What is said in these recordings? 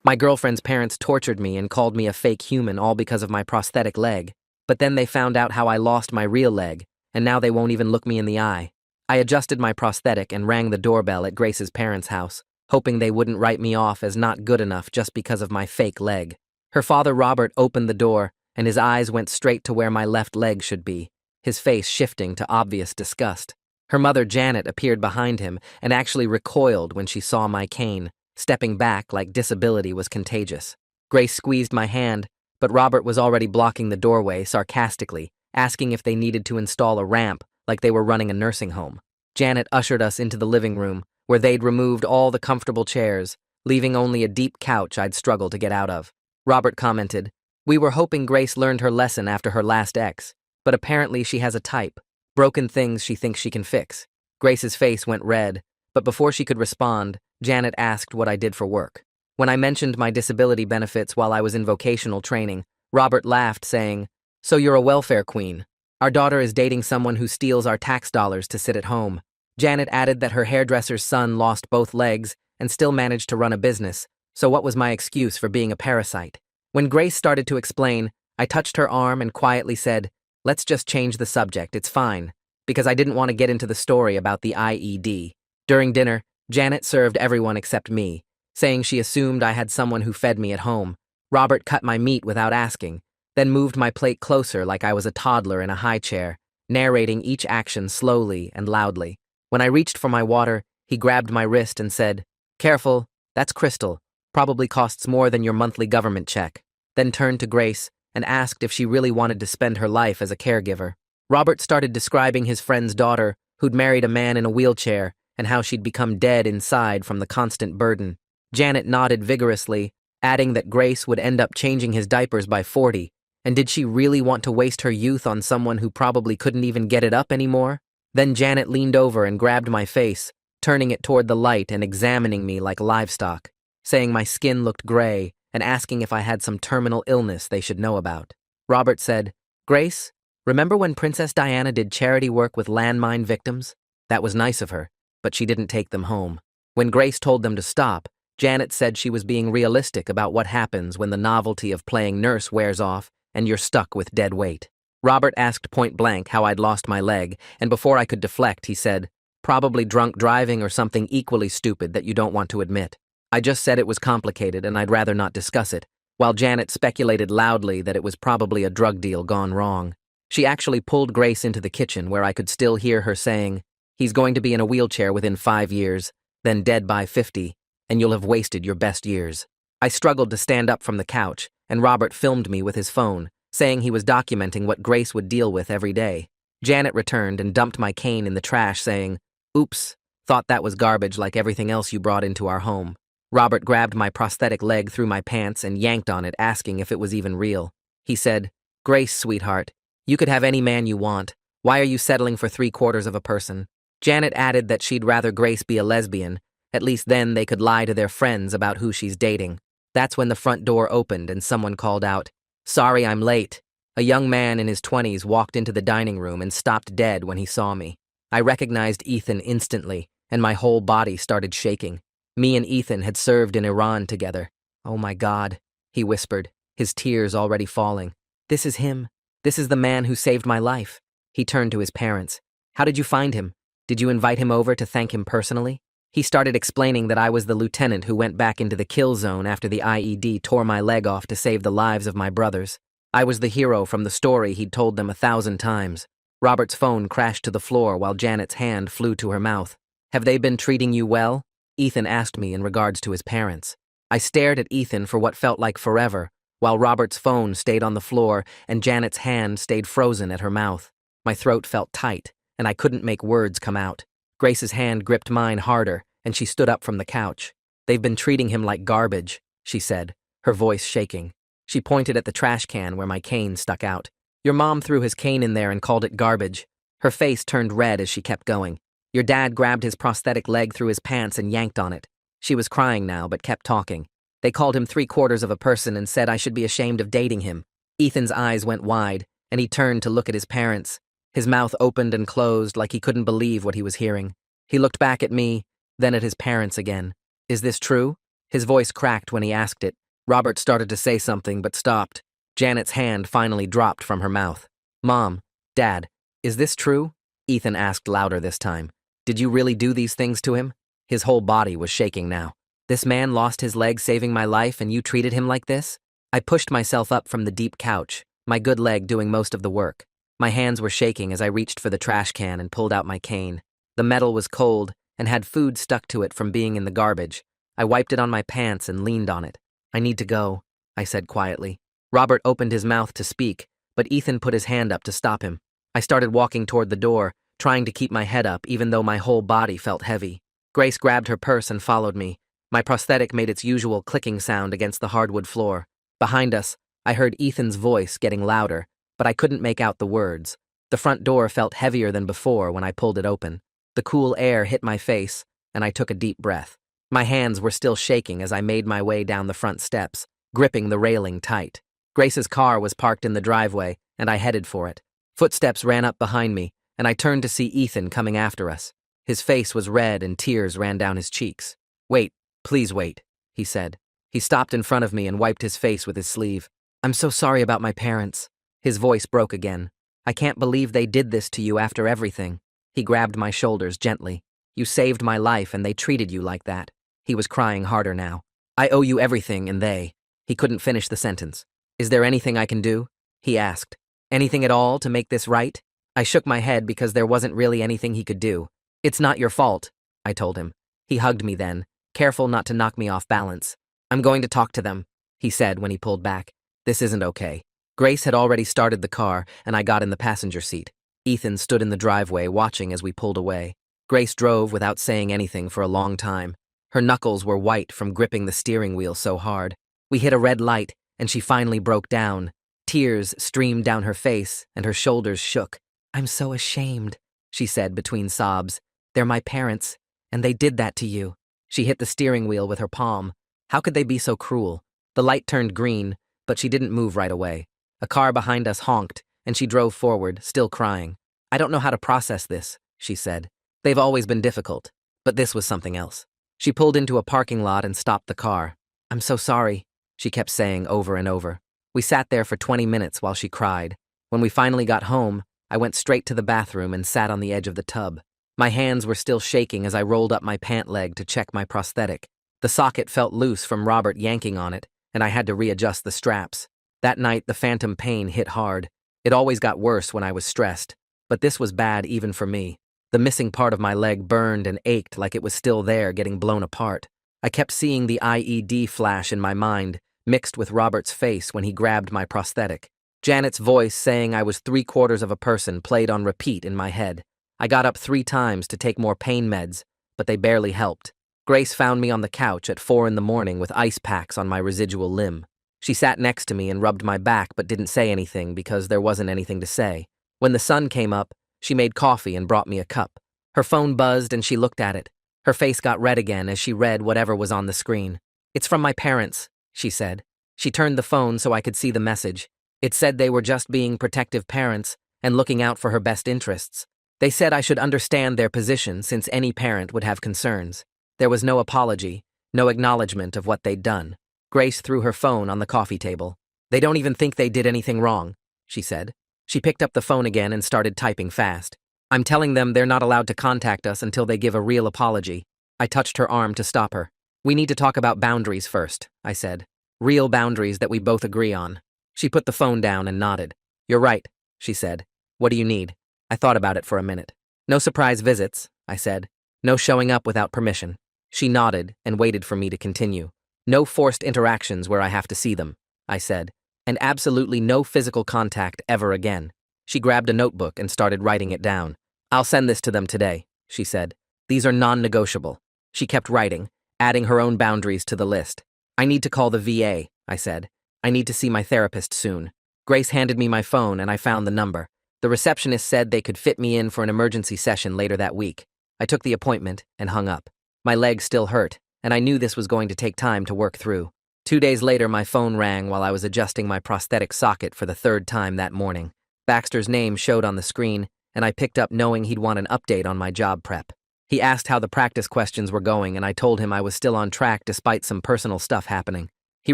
My girlfriend's parents tortured me and called me a fake human all because of my prosthetic leg, but then they found out how I lost my real leg, and now they won't even look me in the eye. I adjusted my prosthetic and rang the doorbell at Grace's parents' house, hoping they wouldn't write me off as not good enough just because of my fake leg. Her father Robert opened the door, and his eyes went straight to where my left leg should be, his face shifting to obvious disgust. Her mother Janet appeared behind him and actually recoiled when she saw my cane, stepping back like disability was contagious. Grace squeezed my hand, but Robert was already blocking the doorway sarcastically, asking if they needed to install a ramp like they were running a nursing home. Janet ushered us into the living room, where they'd removed all the comfortable chairs, leaving only a deep couch I'd struggle to get out of. Robert commented, "We were hoping Grace learned her lesson after her last ex, but apparently she has a type. Broken things she thinks she can fix." Grace's face went red, but before she could respond, Janet asked what I did for work. When I mentioned my disability benefits while I was in vocational training, Robert laughed, saying, "So you're a welfare queen. Our daughter is dating someone who steals our tax dollars to sit at home." Janet added that her hairdresser's son lost both legs and still managed to run a business, so what was my excuse for being a parasite? When Grace started to explain, I touched her arm and quietly said, "Let's just change the subject, it's fine," because I didn't want to get into the story about the IED. During dinner, Janet served everyone except me, saying she assumed I had someone who fed me at home. Robert cut my meat without asking, then moved my plate closer like I was a toddler in a high chair, narrating each action slowly and loudly. When I reached for my water, he grabbed my wrist and said, "Careful, that's crystal, probably costs more than your monthly government check," then turned to Grace and asked if she really wanted to spend her life as a caregiver. Robert started describing his friend's daughter, who'd married a man in a wheelchair, and how she'd become dead inside from the constant burden. Janet nodded vigorously, adding that Grace would end up changing his diapers by 40, and did she really want to waste her youth on someone who probably couldn't even get it up anymore? Then Janet leaned over and grabbed my face, turning it toward the light and examining me like livestock, saying my skin looked gray and asking if I had some terminal illness they should know about. Robert said, "Grace, remember when Princess Diana did charity work with landmine victims? That was nice of her, but she didn't take them home." When Grace told them to stop, Janet said she was being realistic about what happens when the novelty of playing nurse wears off and you're stuck with dead weight. Robert asked point blank how I'd lost my leg, and before I could deflect, he said, "Probably drunk driving or something equally stupid that you don't want to admit." I just said it was complicated and I'd rather not discuss it, while Janet speculated loudly that it was probably a drug deal gone wrong. She actually pulled Grace into the kitchen where I could still hear her saying, "He's going to be in a wheelchair within 5 years, then dead by 50, and you'll have wasted your best years." I struggled to stand up from the couch, and Robert filmed me with his phone, saying he was documenting what Grace would deal with every day. Janet returned and dumped my cane in the trash, saying, "Oops, thought that was garbage like everything else you brought into our home." Robert grabbed my prosthetic leg through my pants and yanked on it, asking if it was even real. He said, "Grace, sweetheart, you could have any man you want. Why are you settling for 3/4 of a person?" Janet added that she'd rather Grace be a lesbian. At least then they could lie to their friends about who she's dating. That's when the front door opened and someone called out, "Sorry, I'm late." A young man in his 20s walked into the dining room and stopped dead when he saw me. I recognized Ethan instantly, and my whole body started shaking. Me and Ethan had served in Iran together. "Oh my God," he whispered, his tears already falling. "This is him. This is the man who saved my life." He turned to his parents. "How did you find him? Did you invite him over to thank him personally?" He started explaining that I was the lieutenant who went back into the kill zone after the IED tore my leg off to save the lives of my brothers. I was the hero from the story he'd told them 1,000 times. Robert's phone crashed to the floor while Janet's hand flew to her mouth. "Have they been treating you well?" Ethan asked me in regards to his parents. I stared at Ethan for what felt like forever, while Robert's phone stayed on the floor and Janet's hand stayed frozen at her mouth. My throat felt tight, and I couldn't make words come out. Grace's hand gripped mine harder, and she stood up from the couch. "They've been treating him like garbage," she said, her voice shaking. She pointed at the trash can where my cane stuck out. "Your mom threw his cane in there and called it garbage." Her face turned red as she kept going. "Your dad grabbed his prosthetic leg through his pants and yanked on it." She was crying now, but kept talking. "They called him 3/4 of a person and said I should be ashamed of dating him." Ethan's eyes went wide, and he turned to look at his parents. His mouth opened and closed like he couldn't believe what he was hearing. He looked back at me, then at his parents again. "Is this true?" His voice cracked when he asked it. Robert started to say something but stopped. Janet's hand finally dropped from her mouth. Mom, Dad, is this true? Ethan asked louder this time. Did you really do these things to him? His whole body was shaking now. This man lost his leg saving my life and you treated him like this? I pushed myself up from the deep couch, my good leg doing most of the work. My hands were shaking as I reached for the trash can and pulled out my cane. The metal was cold and had food stuck to it from being in the garbage. I wiped it on my pants and leaned on it. I need to go, I said quietly. Robert opened his mouth to speak, but Ethan put his hand up to stop him. I started walking toward the door, trying to keep my head up even though my whole body felt heavy. Grace grabbed her purse and followed me. My prosthetic made its usual clicking sound against the hardwood floor. Behind us, I heard Ethan's voice getting louder, but I couldn't make out the words. The front door felt heavier than before when I pulled it open. The cool air hit my face, and I took a deep breath. My hands were still shaking as I made my way down the front steps, gripping the railing tight. Grace's car was parked in the driveway, and I headed for it. Footsteps ran up behind me, and I turned to see Ethan coming after us. His face was red and tears ran down his cheeks. Wait, please wait, he said. He stopped in front of me and wiped his face with his sleeve. I'm so sorry about my parents. His voice broke again. I can't believe they did this to you after everything. He grabbed my shoulders gently. You saved my life and they treated you like that. He was crying harder now. I owe you everything and they. He couldn't finish the sentence. Is there anything I can do? He asked. Anything at all to make this right? I shook my head because there wasn't really anything he could do. It's not your fault, I told him. He hugged me then, careful not to knock me off balance. I'm going to talk to them, he said when he pulled back. This isn't okay. Grace had already started the car, and I got in the passenger seat. Ethan stood in the driveway watching as we pulled away. Grace drove without saying anything for a long time. Her knuckles were white from gripping the steering wheel so hard. We hit a red light, and she finally broke down. Tears streamed down her face, and her shoulders shook. I'm so ashamed, she said between sobs. They're my parents, and they did that to you. She hit the steering wheel with her palm. How could they be so cruel? The light turned green, but she didn't move right away. A car behind us honked, and she drove forward, still crying. I don't know how to process this, she said. They've always been difficult, but this was something else. She pulled into a parking lot and stopped the car. I'm so sorry, she kept saying over and over. We sat there for 20 minutes while she cried. When we finally got home, I went straight to the bathroom and sat on the edge of the tub. My hands were still shaking as I rolled up my pant leg to check my prosthetic. The socket felt loose from Robert yanking on it, and I had to readjust the straps. That night, the phantom pain hit hard. It always got worse when I was stressed, but this was bad even for me. The missing part of my leg burned and ached like it was still there, getting blown apart. I kept seeing the IED flash in my mind, mixed with Robert's face when he grabbed my prosthetic. Janet's voice saying I was 3/4 of a person played on repeat in my head. I got up 3 times to take more pain meds, but they barely helped. Grace found me on the couch at 4 in the morning with ice packs on my residual limb. She sat next to me and rubbed my back but didn't say anything because there wasn't anything to say. When the sun came up, she made coffee and brought me a cup. Her phone buzzed and she looked at it. Her face got red again as she read whatever was on the screen. It's from my parents, she said. She turned the phone so I could see the message. It said they were just being protective parents and looking out for her best interests. They said I should understand their position since any parent would have concerns. There was no apology, no acknowledgement of what they'd done. Grace threw her phone on the coffee table. They don't even think they did anything wrong, she said. She picked up the phone again and started typing fast. I'm telling them they're not allowed to contact us until they give a real apology. I touched her arm to stop her. We need to talk about boundaries first, I said. Real boundaries that we both agree on. She put the phone down and nodded. You're right, she said. What do you need? I thought about it for a minute. No surprise visits, I said. No showing up without permission. She nodded and waited for me to continue. No forced interactions where I have to see them, I said. And absolutely no physical contact ever again. She grabbed a notebook and started writing it down. I'll send this to them today, she said. These are non-negotiable. She kept writing, adding her own boundaries to the list. I need to call the VA, I said. I need to see my therapist soon. Grace handed me my phone and I found the number. The receptionist said they could fit me in for an emergency session later that week. I took the appointment and hung up. My leg still hurt, and I knew this was going to take time to work through. 2 days later, my phone rang while I was adjusting my prosthetic socket for the 3rd time that morning. Baxter's name showed on the screen, and I picked up knowing he'd want an update on my job prep. He asked how the practice questions were going, and I told him I was still on track despite some personal stuff happening. He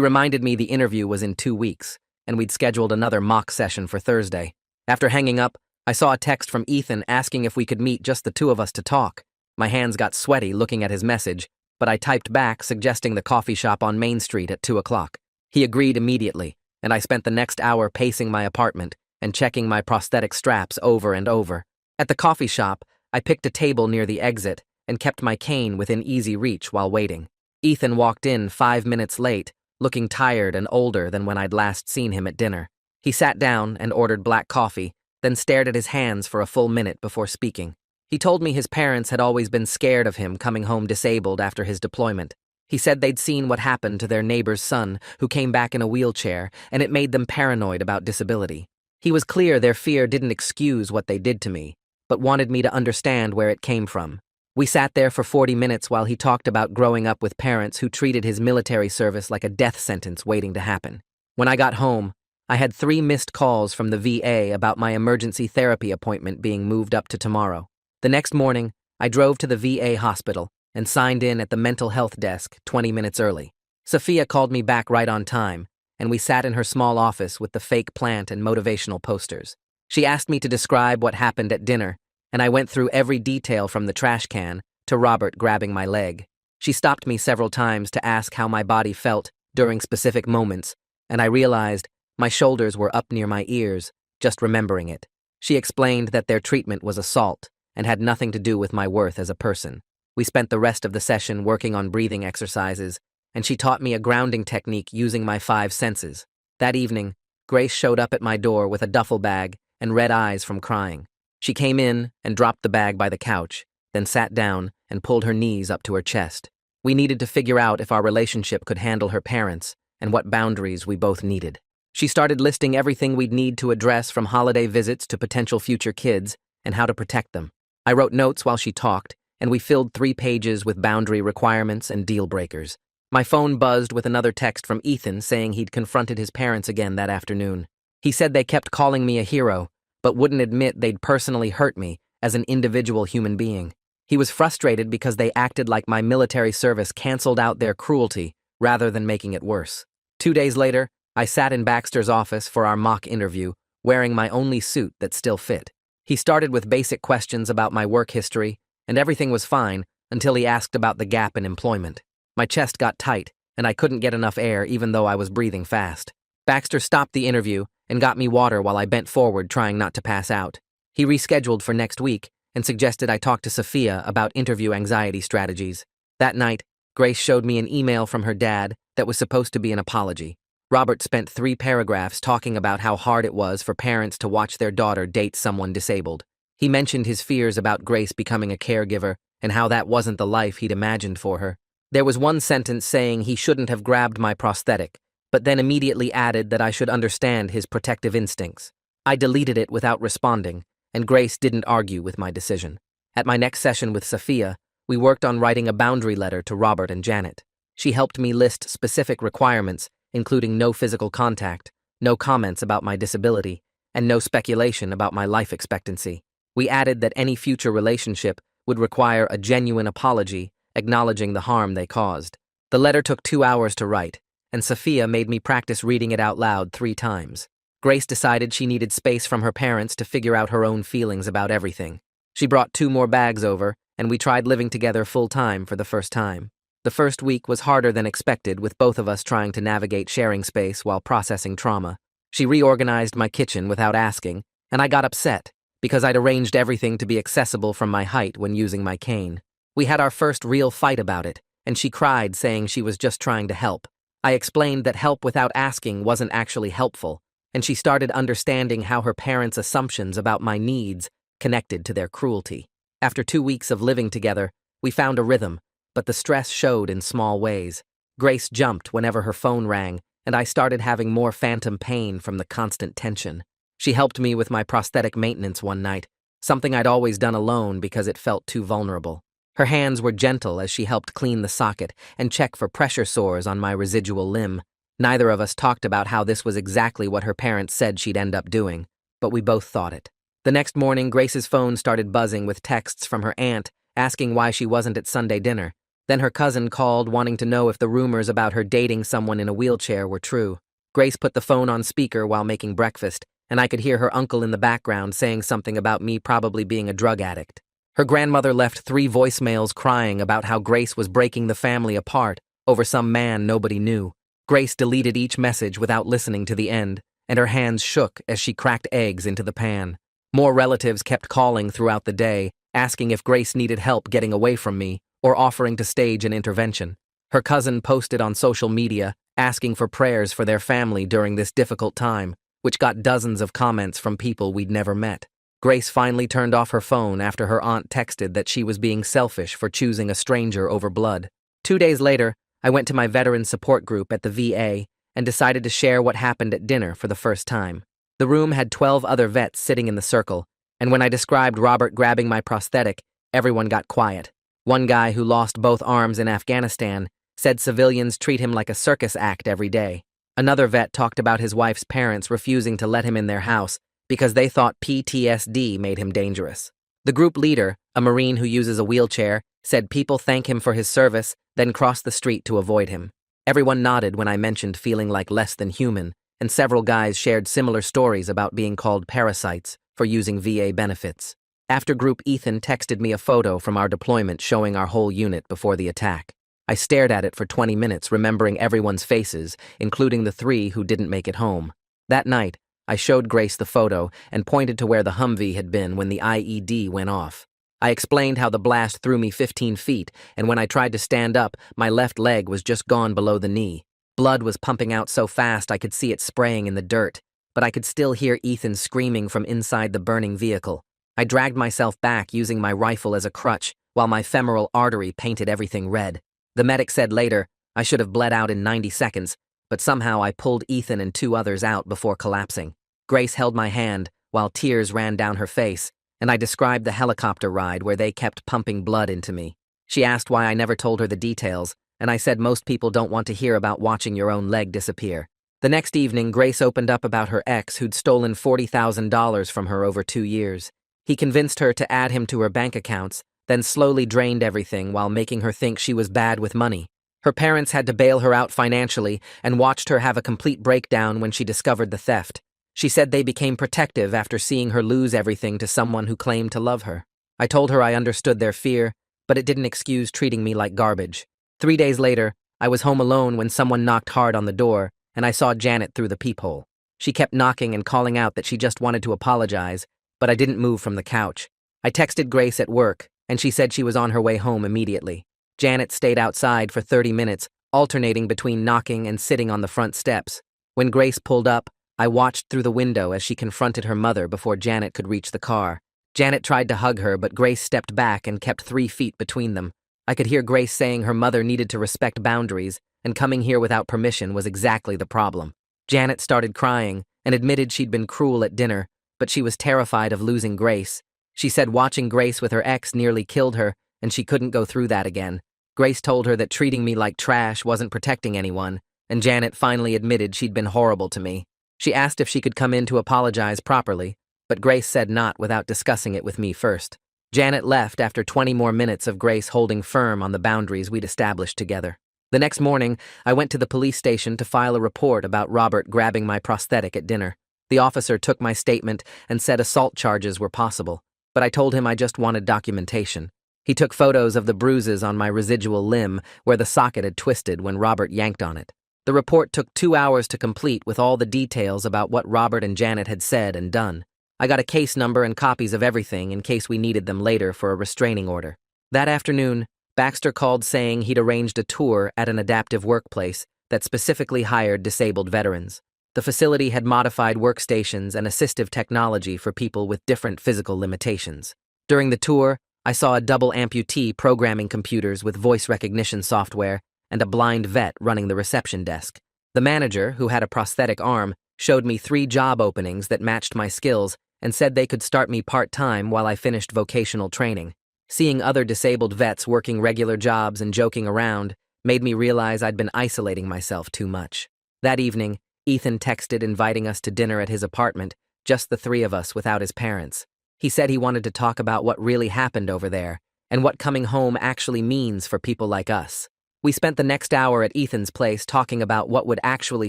reminded me the interview was in 2 weeks, and we'd scheduled another mock session for Thursday. After hanging up, I saw a text from Ethan asking if we could meet just the two of us to talk. My hands got sweaty looking at his message, but I typed back suggesting the coffee shop on Main Street at 2 o'clock. He agreed immediately, and I spent the next hour pacing my apartment and checking my prosthetic straps over and over. At the coffee shop, I picked a table near the exit and kept my cane within easy reach while waiting. Ethan walked in 5 minutes late, looking tired and older than when I'd last seen him at dinner. He sat down and ordered black coffee, then stared at his hands for a full minute before speaking. He told me his parents had always been scared of him coming home disabled after his deployment. He said they'd seen what happened to their neighbor's son, who came back in a wheelchair, and it made them paranoid about disability. He was clear their fear didn't excuse what they did to me, but wanted me to understand where it came from. We sat there for 40 minutes while he talked about growing up with parents who treated his military service like a death sentence waiting to happen. When I got home, I had 3 missed calls from the VA about my emergency therapy appointment being moved up to tomorrow. The next morning, I drove to the VA hospital and signed in at the mental health desk 20 minutes early. Sophia called me back right on time, and we sat in her small office with the fake plant and motivational posters. She asked me to describe what happened at dinner, and I went through every detail from the trash can to Robert grabbing my leg. She stopped me several times to ask how my body felt during specific moments, and I realized my shoulders were up near my ears, just remembering it. She explained that their treatment was assault and had nothing to do with my worth as a person. We spent the rest of the session working on breathing exercises, and she taught me a grounding technique using my 5 senses. That evening, Grace showed up at my door with a duffel bag and red eyes from crying. She came in and dropped the bag by the couch, then sat down and pulled her knees up to her chest. We needed to figure out if our relationship could handle her parents and what boundaries we both needed. She started listing everything we'd need to address, from holiday visits to potential future kids, and how to protect them. I wrote notes while she talked, and we filled 3 pages with boundary requirements and deal breakers. My phone buzzed with another text from Ethan saying he'd confronted his parents again that afternoon. He said they kept calling me a hero, but wouldn't admit they'd personally hurt me as an individual human being. He was frustrated because they acted like my military service canceled out their cruelty rather than making it worse. 2 days later, I sat in Baxter's office for our mock interview, wearing my only suit that still fit. He started with basic questions about my work history, and everything was fine until he asked about the gap in employment. My chest got tight, and I couldn't get enough air even though I was breathing fast. Baxter stopped the interview and got me water while I bent forward trying not to pass out. He rescheduled for next week and suggested I talk to Sophia about interview anxiety strategies. That night, Grace showed me an email from her dad that was supposed to be an apology. Robert spent 3 paragraphs talking about how hard it was for parents to watch their daughter date someone disabled. He mentioned his fears about Grace becoming a caregiver and how that wasn't the life he'd imagined for her. There was one sentence saying he shouldn't have grabbed my prosthetic, but then immediately added that I should understand his protective instincts. I deleted it without responding, and Grace didn't argue with my decision. At my next session with Sophia, we worked on writing a boundary letter to Robert and Janet. She helped me list specific requirements, including no physical contact, no comments about my disability, and no speculation about my life expectancy. We added that any future relationship would require a genuine apology, acknowledging the harm they caused. The letter took 2 hours to write, and Sophia made me practice reading it out loud 3 times. Grace decided she needed space from her parents to figure out her own feelings about everything. She brought 2 more bags over, and we tried living together full-time for the first time. The first week was harder than expected, with both of us trying to navigate sharing space while processing trauma. She reorganized my kitchen without asking, and I got upset because I'd arranged everything to be accessible from my height when using my cane. We had our first real fight about it, and she cried, saying she was just trying to help. I explained that help without asking wasn't actually helpful, and she started understanding how her parents' assumptions about my needs connected to their cruelty. After 2 weeks of living together, we found a rhythm, but the stress showed in small ways. Grace jumped whenever her phone rang, and I started having more phantom pain from the constant tension. She helped me with my prosthetic maintenance one night, something I'd always done alone because it felt too vulnerable. Her hands were gentle as she helped clean the socket and check for pressure sores on my residual limb. Neither of us talked about how this was exactly what her parents said she'd end up doing, but we both thought it. The next morning, Grace's phone started buzzing with texts from her aunt asking why she wasn't at Sunday dinner. Then her cousin called, wanting to know if the rumors about her dating someone in a wheelchair were true. Grace put the phone on speaker while making breakfast, and I could hear her uncle in the background saying something about me probably being a drug addict. Her grandmother left 3 voicemails crying about how Grace was breaking the family apart over some man nobody knew. Grace deleted each message without listening to the end, and her hands shook as she cracked eggs into the pan. More relatives kept calling throughout the day, asking if Grace needed help getting away from me or offering to stage an intervention. Her cousin posted on social media, asking for prayers for their family during this difficult time, which got dozens of comments from people we'd never met. Grace finally turned off her phone after her aunt texted that she was being selfish for choosing a stranger over blood. 2 days later, I went to my veteran support group at the VA and decided to share what happened at dinner for the first time. The room had 12 other vets sitting in the circle, and when I described Robert grabbing my prosthetic, everyone got quiet. One guy who lost both arms in Afghanistan said civilians treat him like a circus act every day. Another vet talked about his wife's parents refusing to let him in their house because they thought PTSD made him dangerous. The group leader, a Marine who uses a wheelchair, said people thank him for his service, then cross the street to avoid him. Everyone nodded when I mentioned feeling like less than human, and several guys shared similar stories about being called parasites for using VA benefits. After group, Ethan texted me a photo from our deployment showing our whole unit before the attack. I stared at it for 20 minutes, remembering everyone's faces, including the 3 who didn't make it home. That night, I showed Grace the photo and pointed to where the Humvee had been when the IED went off. I explained how the blast threw me 15 feet, and when I tried to stand up, my left leg was just gone below the knee. Blood was pumping out so fast I could see it spraying in the dirt, but I could still hear Ethan screaming from inside the burning vehicle. I dragged myself back using my rifle as a crutch, while my femoral artery painted everything red. The medic said later, I should have bled out in 90 seconds, but somehow I pulled Ethan and 2 others out before collapsing. Grace held my hand, while tears ran down her face, and I described the helicopter ride where they kept pumping blood into me. She asked why I never told her the details, and I said most people don't want to hear about watching your own leg disappear. The next evening, Grace opened up about her ex who'd stolen $40,000 from her over 2 years. He convinced her to add him to her bank accounts, then slowly drained everything while making her think she was bad with money. Her parents had to bail her out financially and watched her have a complete breakdown when she discovered the theft. She said they became protective after seeing her lose everything to someone who claimed to love her. I told her I understood their fear, but it didn't excuse treating me like garbage. 3 days later, I was home alone when someone knocked hard on the door, and I saw Janet through the peephole. She kept knocking and calling out that she just wanted to apologize, but I didn't move from the couch. I texted Grace at work, and she said she was on her way home immediately. Janet stayed outside for 30 minutes, alternating between knocking and sitting on the front steps. When Grace pulled up, I watched through the window as she confronted her mother before Janet could reach the car. Janet tried to hug her, but Grace stepped back and kept 3 feet between them. I could hear Grace saying her mother needed to respect boundaries, and coming here without permission was exactly the problem. Janet started crying and admitted she'd been cruel at dinner, but she was terrified of losing Grace. She said watching Grace with her ex nearly killed her, and she couldn't go through that again. Grace told her that treating me like trash wasn't protecting anyone, and Janet finally admitted she'd been horrible to me. She asked if she could come in to apologize properly, but Grace said not without discussing it with me first. Janet left after 20 more minutes of Grace holding firm on the boundaries we'd established together. The next morning, I went to the police station to file a report about Robert grabbing my prosthetic at dinner. The officer took my statement and said assault charges were possible, but I told him I just wanted documentation. He took photos of the bruises on my residual limb where the socket had twisted when Robert yanked on it. The report took 2 hours to complete with all the details about what Robert and Janet had said and done. I got a case number and copies of everything in case we needed them later for a restraining order. That afternoon, Baxter called saying he'd arranged a tour at an adaptive workplace that specifically hired disabled veterans. The facility had modified workstations and assistive technology for people with different physical limitations. During the tour, I saw a double amputee programming computers with voice recognition software and a blind vet running the reception desk. The manager, who had a prosthetic arm, showed me 3 job openings that matched my skills and said they could start me part-time while I finished vocational training. Seeing other disabled vets working regular jobs and joking around made me realize I'd been isolating myself too much. That evening, Ethan texted inviting us to dinner at his apartment, just the 3 of us without his parents. He said he wanted to talk about what really happened over there, and what coming home actually means for people like us. We spent the next hour at Ethan's place talking about what would actually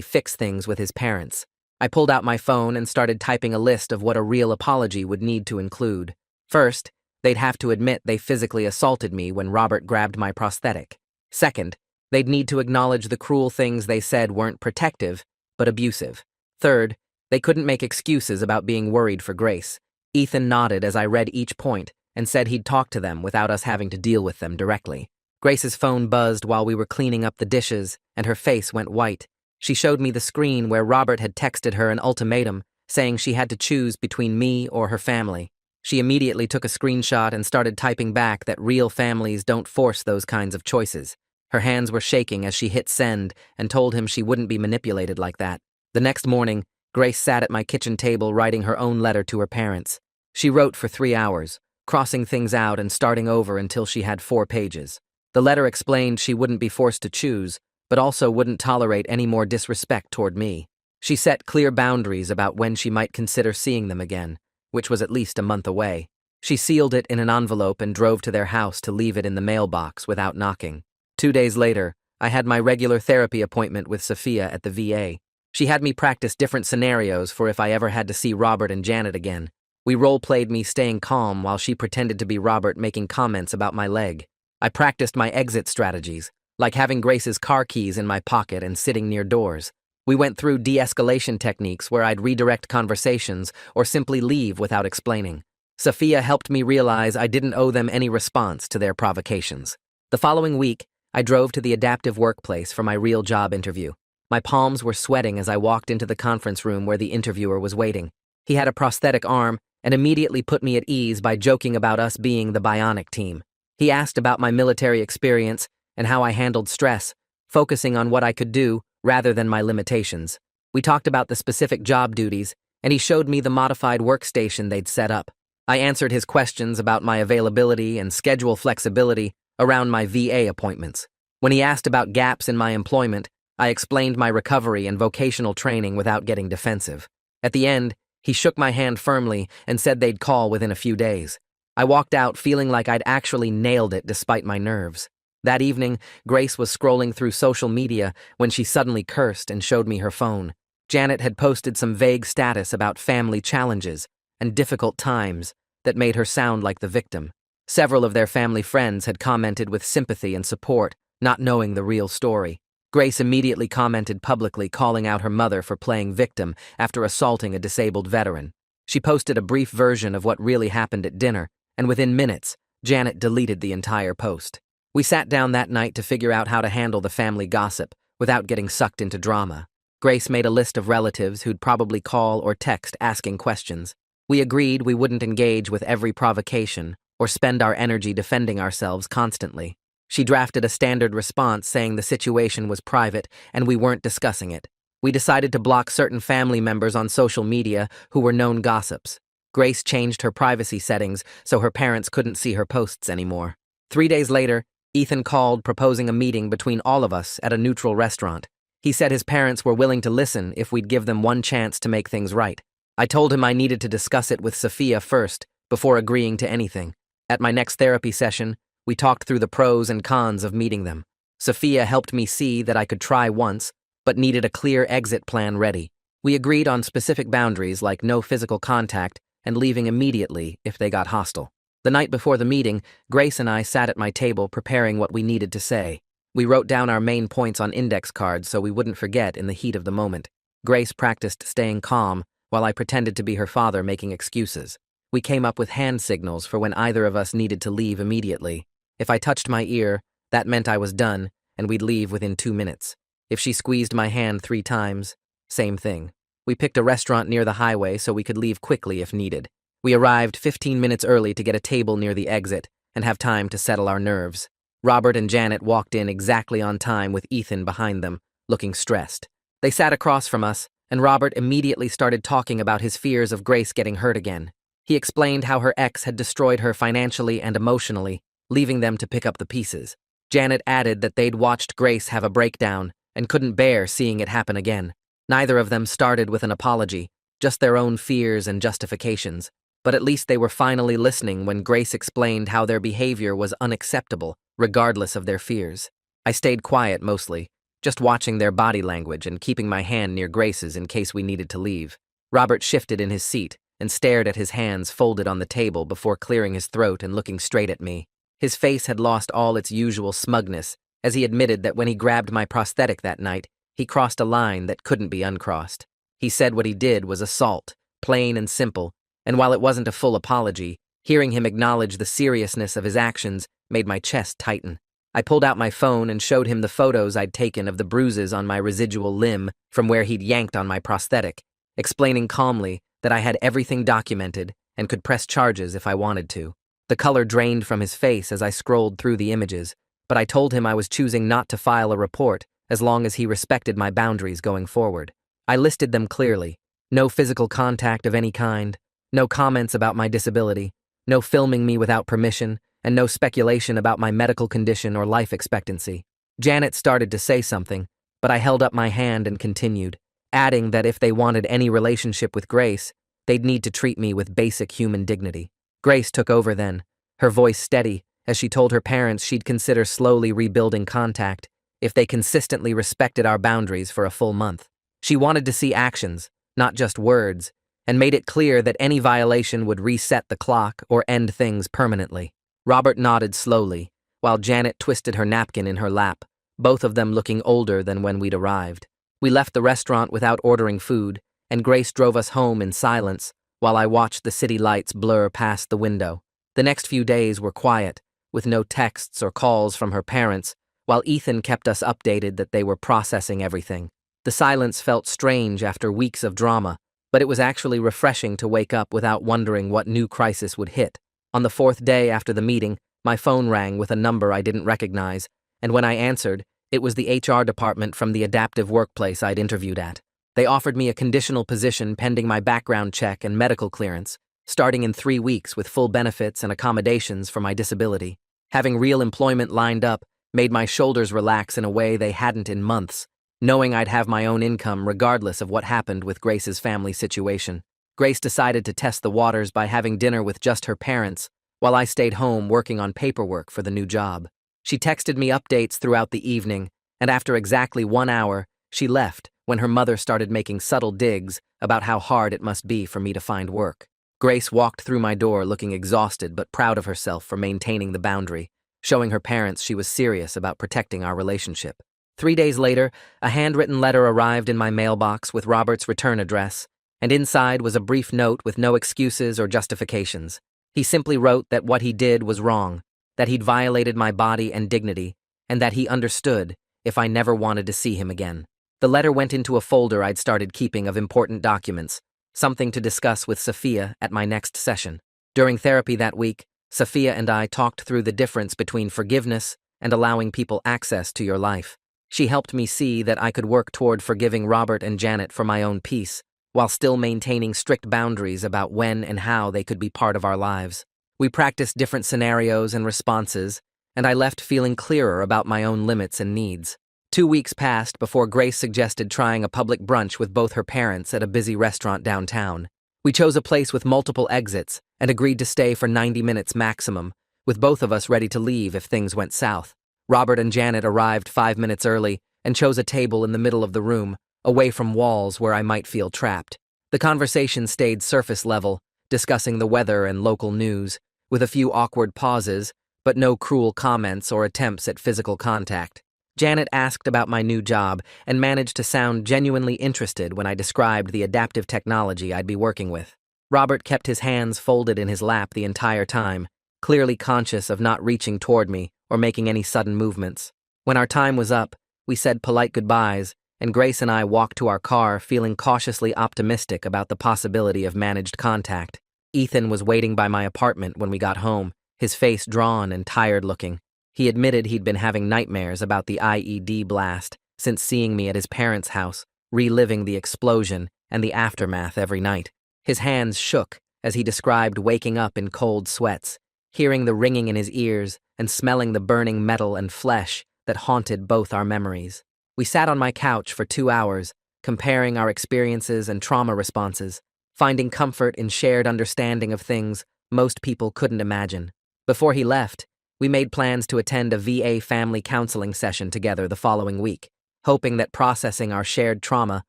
fix things with his parents. I pulled out my phone and started typing a list of what a real apology would need to include. First, they'd have to admit they physically assaulted me when Robert grabbed my prosthetic. Second, they'd need to acknowledge the cruel things they said weren't protective, but abusive. Third, they couldn't make excuses about being worried for Grace. Ethan nodded as I read each point and said he'd talk to them without us having to deal with them directly. Grace's phone buzzed while we were cleaning up the dishes, and her face went white. She showed me the screen where Robert had texted her an ultimatum, saying she had to choose between me or her family. She immediately took a screenshot and started typing back that real families don't force those kinds of choices. Her hands were shaking as she hit send and told him she wouldn't be manipulated like that. The next morning, Grace sat at my kitchen table writing her own letter to her parents. She wrote for 3 hours, crossing things out and starting over until she had 4 pages. The letter explained she wouldn't be forced to choose, but also wouldn't tolerate any more disrespect toward me. She set clear boundaries about when she might consider seeing them again, which was at least a month away. She sealed it in an envelope and drove to their house to leave it in the mailbox without knocking. 2 days later, I had my regular therapy appointment with Sophia at the VA. She had me practice different scenarios for if I ever had to see Robert and Janet again. We role-played me staying calm while she pretended to be Robert making comments about my leg. I practiced my exit strategies, like having Grace's car keys in my pocket and sitting near doors. We went through de-escalation techniques where I'd redirect conversations or simply leave without explaining. Sophia helped me realize I didn't owe them any response to their provocations. The following week, I drove to the adaptive workplace for my real job interview. My palms were sweating as I walked into the conference room where the interviewer was waiting. He had a prosthetic arm and immediately put me at ease by joking about us being the bionic team. He asked about my military experience and how I handled stress, focusing on what I could do rather than my limitations. We talked about the specific job duties, and he showed me the modified workstation they'd set up. I answered his questions about my availability and schedule flexibility around my VA appointments. When he asked about gaps in my employment, I explained my recovery and vocational training without getting defensive. At the end, he shook my hand firmly and said they'd call within a few days. I walked out feeling like I'd actually nailed it despite my nerves. That evening, Grace was scrolling through social media when she suddenly cursed and showed me her phone. Janet had posted some vague status about family challenges and difficult times that made her sound like the victim. Several of their family friends had commented with sympathy and support, not knowing the real story. Grace immediately commented publicly calling out her mother for playing victim after assaulting a disabled veteran. She posted a brief version of what really happened at dinner, and within minutes, Janet deleted the entire post. We sat down that night to figure out how to handle the family gossip without getting sucked into drama. Grace made a list of relatives who'd probably call or text asking questions. We agreed we wouldn't engage with every provocation or spend our energy defending ourselves constantly. She drafted a standard response saying the situation was private and we weren't discussing it. We decided to block certain family members on social media who were known gossips. Grace changed her privacy settings so her parents couldn't see her posts anymore. 3 days later, Ethan called proposing a meeting between all of us at a neutral restaurant. He said his parents were willing to listen if we'd give them one chance to make things right. I told him I needed to discuss it with Sophia first before agreeing to anything. At my next therapy session, we talked through the pros and cons of meeting them. Sophia helped me see that I could try once, but needed a clear exit plan ready. We agreed on specific boundaries like no physical contact and leaving immediately if they got hostile. The night before the meeting, Grace and I sat at my table preparing what we needed to say. We wrote down our main points on index cards so we wouldn't forget in the heat of the moment. Grace practiced staying calm while I pretended to be her father making excuses. We came up with hand signals for when either of us needed to leave immediately. If I touched my ear, that meant I was done and we'd leave within 2 minutes. If she squeezed my hand 3 times, same thing. We picked a restaurant near the highway so we could leave quickly if needed. We arrived 15 minutes early to get a table near the exit and have time to settle our nerves. Robert and Janet walked in exactly on time with Ethan behind them, looking stressed. They sat across from us, and Robert immediately started talking about his fears of Grace getting hurt again. He explained how her ex had destroyed her financially and emotionally, leaving them to pick up the pieces. Janet added that they'd watched Grace have a breakdown and couldn't bear seeing it happen again. Neither of them started with an apology, just their own fears and justifications. But at least they were finally listening when Grace explained how their behavior was unacceptable, regardless of their fears. I stayed quiet mostly, just watching their body language and keeping my hand near Grace's in case we needed to leave. Robert shifted in his seat and stared at his hands folded on the table before clearing his throat and looking straight at me. His face had lost all its usual smugness as he admitted that when he grabbed my prosthetic that night, he crossed a line that couldn't be uncrossed. He said what he did was assault, plain and simple, and while it wasn't a full apology, hearing him acknowledge the seriousness of his actions made my chest tighten. I pulled out my phone and showed him the photos I'd taken of the bruises on my residual limb from where he'd yanked on my prosthetic, explaining calmly that I had everything documented and could press charges if I wanted to. The color drained from his face as I scrolled through the images, but I told him I was choosing not to file a report as long as he respected my boundaries going forward. I listed them clearly: no physical contact of any kind, no comments about my disability, no filming me without permission, and no speculation about my medical condition or life expectancy. Janet started to say something, but I held up my hand and continued, adding that if they wanted any relationship with Grace, they'd need to treat me with basic human dignity. Grace took over then, her voice steady, as she told her parents she'd consider slowly rebuilding contact if they consistently respected our boundaries for a full month. She wanted to see actions, not just words, and made it clear that any violation would reset the clock or end things permanently. Robert nodded slowly, while Janet twisted her napkin in her lap, both of them looking older than when we'd arrived. We left the restaurant without ordering food, and Grace drove us home in silence while I watched the city lights blur past the window. The next few days were quiet, with no texts or calls from her parents, while Ethan kept us updated that they were processing everything. The silence felt strange after weeks of drama, but it was actually refreshing to wake up without wondering what new crisis would hit. On the fourth day after the meeting, my phone rang with a number I didn't recognize, and when I answered, it was the HR department from the adaptive workplace I'd interviewed at. They offered me a conditional position pending my background check and medical clearance, starting in 3 weeks with full benefits and accommodations for my disability. Having real employment lined up made my shoulders relax in a way they hadn't in months, knowing I'd have my own income regardless of what happened with Grace's family situation. Grace decided to test the waters by having dinner with just her parents, while I stayed home working on paperwork for the new job. She texted me updates throughout the evening, and after exactly 1 hour, she left when her mother started making subtle digs about how hard it must be for me to find work. Grace walked through my door looking exhausted but proud of herself for maintaining the boundary, showing her parents she was serious about protecting our relationship. 3 days later, a handwritten letter arrived in my mailbox with Robert's return address, and inside was a brief note with no excuses or justifications. He simply wrote that what he did was wrong, that he'd violated my body and dignity, and that he understood if I never wanted to see him again. The letter went into a folder I'd started keeping of important documents, something to discuss with Sophia at my next session. During therapy that week, Sophia and I talked through the difference between forgiveness and allowing people access to your life. She helped me see that I could work toward forgiving Robert and Janet for my own peace, while still maintaining strict boundaries about when and how they could be part of our lives. We practiced different scenarios and responses, and I left feeling clearer about my own limits and needs. 2 weeks passed before Grace suggested trying a public brunch with both her parents at a busy restaurant downtown. We chose a place with multiple exits and agreed to stay for 90 minutes maximum, with both of us ready to leave if things went south. Robert and Janet arrived 5 minutes early and chose a table in the middle of the room, away from walls where I might feel trapped. The conversation stayed surface level, discussing the weather and local news, with a few awkward pauses, but no cruel comments or attempts at physical contact. Janet asked about my new job and managed to sound genuinely interested when I described the adaptive technology I'd be working with. Robert kept his hands folded in his lap the entire time, clearly conscious of not reaching toward me or making any sudden movements. When our time was up, we said polite goodbyes, and Grace and I walked to our car feeling cautiously optimistic about the possibility of managed contact. Ethan was waiting by my apartment when we got home, his face drawn and tired-looking. He admitted he'd been having nightmares about the IED blast since seeing me at his parents' house, reliving the explosion and the aftermath every night. His hands shook as he described waking up in cold sweats, hearing the ringing in his ears and smelling the burning metal and flesh that haunted both our memories. We sat on my couch for 2 hours, comparing our experiences and trauma responses. finding comfort in shared understanding of things most people couldn't imagine. Before he left, we made plans to attend a VA family counseling session together the following week, hoping that processing our shared trauma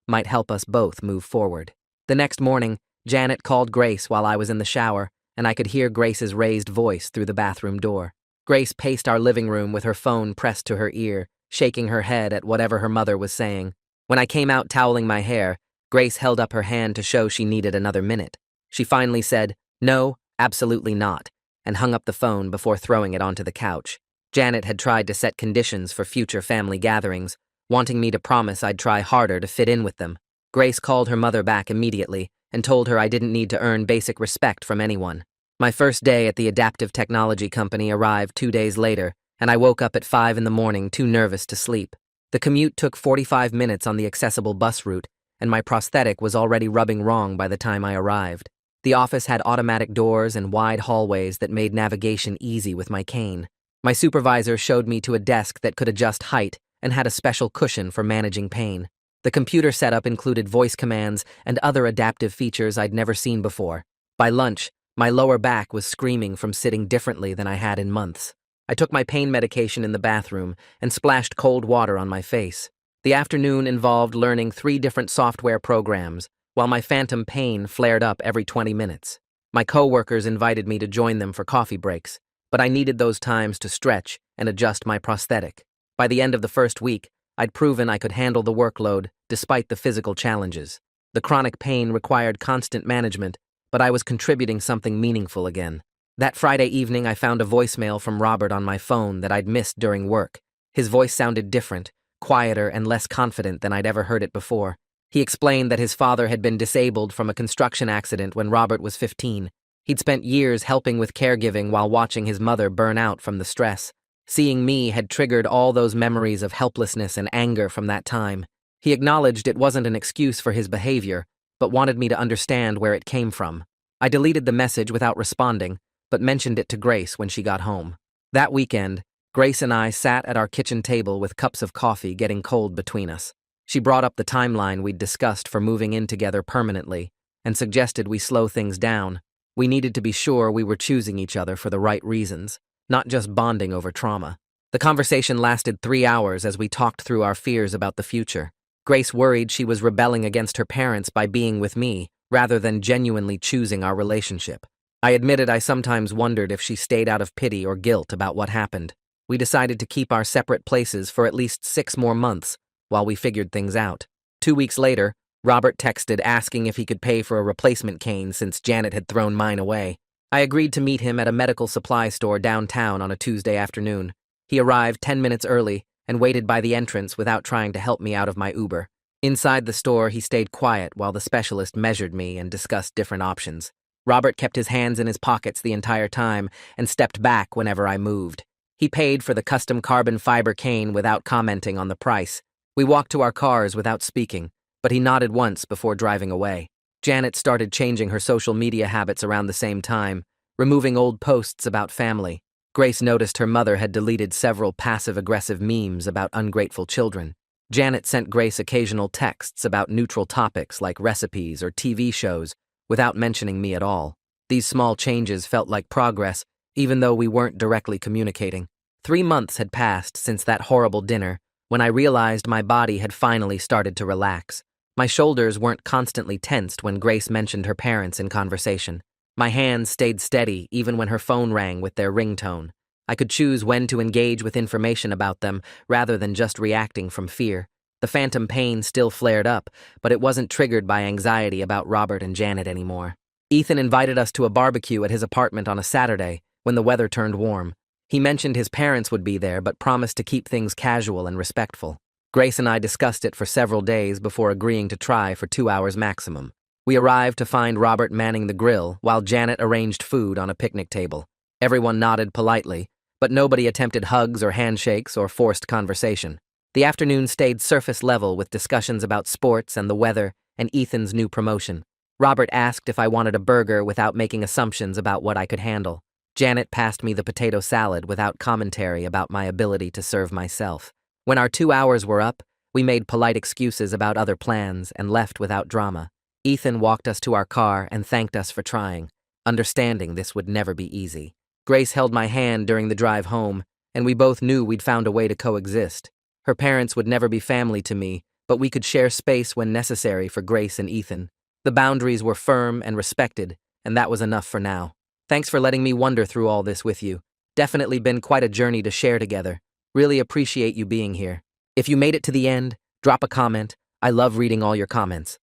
might help us both move forward. The next morning, Janet called Grace while I was in the shower, and I could hear Grace's raised voice through the bathroom door. Grace paced our living room with her phone pressed to her ear, shaking her head at whatever her mother was saying. When I came out toweling my hair, Grace held up her hand to show she needed another minute. She finally said, "No, absolutely not," and hung up the phone before throwing it onto the couch. Janet had tried to set conditions for future family gatherings, wanting me to promise I'd try harder to fit in with them. Grace called her mother back immediately and told her I didn't need to earn basic respect from anyone. My first day at the adaptive technology company arrived 2 days later, and I woke up at 5 in the morning too nervous to sleep. The commute took 45 minutes on the accessible bus route, and my prosthetic was already rubbing wrong by the time I arrived. The office had automatic doors and wide hallways that made navigation easy with my cane. My supervisor showed me to a desk that could adjust height and had a special cushion for managing pain. The computer setup included voice commands and other adaptive features I'd never seen before. By lunch, my lower back was screaming from sitting differently than I had in months. I took my pain medication in the bathroom and splashed cold water on my face. The afternoon involved learning 3 different software programs, while my phantom pain flared up every 20 minutes. My coworkers invited me to join them for coffee breaks, but I needed those times to stretch and adjust my prosthetic. By the end of the first week, I'd proven I could handle the workload despite the physical challenges. The chronic pain required constant management, but I was contributing something meaningful again. That Friday evening, I found a voicemail from Robert on my phone that I'd missed during work. His voice sounded different, quieter and less confident than I'd ever heard it before. He explained that his father had been disabled from a construction accident when Robert was 15. He'd spent years helping with caregiving while watching his mother burn out from the stress. Seeing me had triggered all those memories of helplessness and anger from that time. He acknowledged it wasn't an excuse for his behavior, but wanted me to understand where it came from. I deleted the message without responding, but mentioned it to Grace when she got home. That weekend, Grace and I sat at our kitchen table with cups of coffee getting cold between us. She brought up the timeline we'd discussed for moving in together permanently and suggested we slow things down. We needed to be sure we were choosing each other for the right reasons, not just bonding over trauma. The conversation lasted 3 hours as we talked through our fears about the future. Grace worried she was rebelling against her parents by being with me, rather than genuinely choosing our relationship. I admitted I sometimes wondered if she stayed out of pity or guilt about what happened. We decided to keep our separate places for at least 6 more months while we figured things out. 2 weeks later, Robert texted asking if he could pay for a replacement cane since Janet had thrown mine away. I agreed to meet him at a medical supply store downtown on a Tuesday afternoon. He arrived 10 minutes early and waited by the entrance without trying to help me out of my Uber. Inside the store, he stayed quiet while the specialist measured me and discussed different options. Robert kept his hands in his pockets the entire time and stepped back whenever I moved. He paid for the custom carbon fiber cane without commenting on the price. We walked to our cars without speaking, but he nodded once before driving away. Janet started changing her social media habits around the same time, removing old posts about family. Grace noticed her mother had deleted several passive-aggressive memes about ungrateful children. Janet sent Grace occasional texts about neutral topics like recipes or TV shows without mentioning me at all. These small changes felt like progress, even though we weren't directly communicating. 3 months had passed since that horrible dinner, when I realized my body had finally started to relax. My shoulders weren't constantly tensed when Grace mentioned her parents in conversation. My hands stayed steady even when her phone rang with their ringtone. I could choose when to engage with information about them rather than just reacting from fear. The phantom pain still flared up, but it wasn't triggered by anxiety about Robert and Janet anymore. Ethan invited us to a barbecue at his apartment on a Saturday when the weather turned warm. He mentioned his parents would be there but promised to keep things casual and respectful. Grace and I discussed it for several days before agreeing to try for 2 hours maximum. We arrived to find Robert manning the grill while Janet arranged food on a picnic table. Everyone nodded politely, but nobody attempted hugs or handshakes or forced conversation. The afternoon stayed surface level with discussions about sports and the weather and Ethan's new promotion. Robert asked if I wanted a burger without making assumptions about what I could handle. Janet passed me the potato salad without commentary about my ability to serve myself. When our 2 hours were up, we made polite excuses about other plans and left without drama. Ethan walked us to our car and thanked us for trying, understanding this would never be easy. Grace held my hand during the drive home, and we both knew we'd found a way to coexist. Her parents would never be family to me, but we could share space when necessary for Grace and Ethan. The boundaries were firm and respected, and that was enough for now. Thanks for letting me wander through all this with you. Definitely been quite a journey to share together. Really appreciate you being here. If you made it to the end, drop a comment. I love reading all your comments.